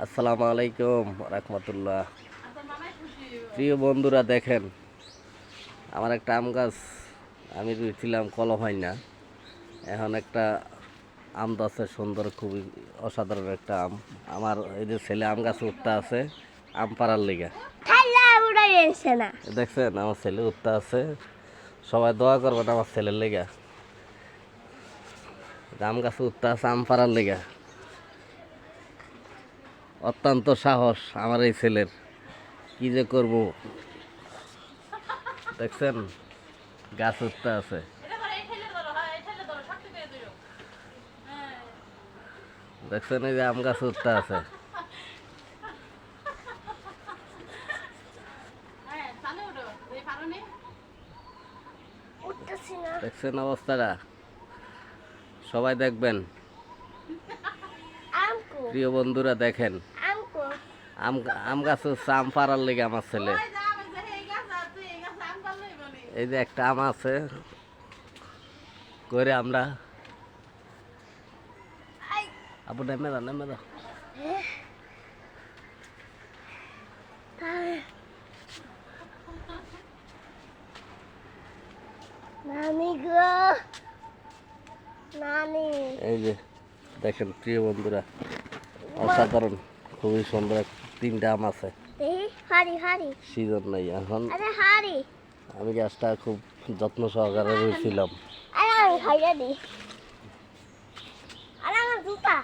আসসালামু আলাইকুম রাহমাতুল্লাহ। প্রিয় বন্ধুরা, দেখেন আমার একটা আম গাছ আমি রুইছিলাম, কলম হয় না। এখন একটা আম গাছে সুন্দর, খুবই অসাধারণ একটা আম। আমার এই যে ছেলে আম গাছে উঠতে আছে আম পাড়ার লেগে, দেখছেন আমার ছেলে উঠতে আছে। সবাই দোয়া করবেন আমার ছেলের লেগে, আম গাছে উঠতে আছে আম পাড়ার লেগে। অত্যন্ত সাহস আমার এই ছেলের, কি যে করব। দেখছেন গাছ উঠতে আছে, দেখছেন এই যে আম গাছ উঠতে আছে। দেখছেন অবস্থাটা, সবাই দেখবেন। প্রিয় বন্ধুরা দেখেন, আম আম গাছ হচ্ছে আম পাড়ার লেগে আমার ছেলে। এই যে একটা আম আছে করে আমরা আপু নেমে দাও, নেমে দাও। নানি গো, নানি। এই যে দেখেন প্রিয় বন্ধুরা, অসাধারণ, খুবই সুন্দর তিনটা আম আছে। হারি হারি সিজন নাই এখন। আরে হারি, আমি গাছটা খুব যত্ন সহকারে রয়েছিলাম। আরে আমি খাইয়া দি, আরে আমার জুতা।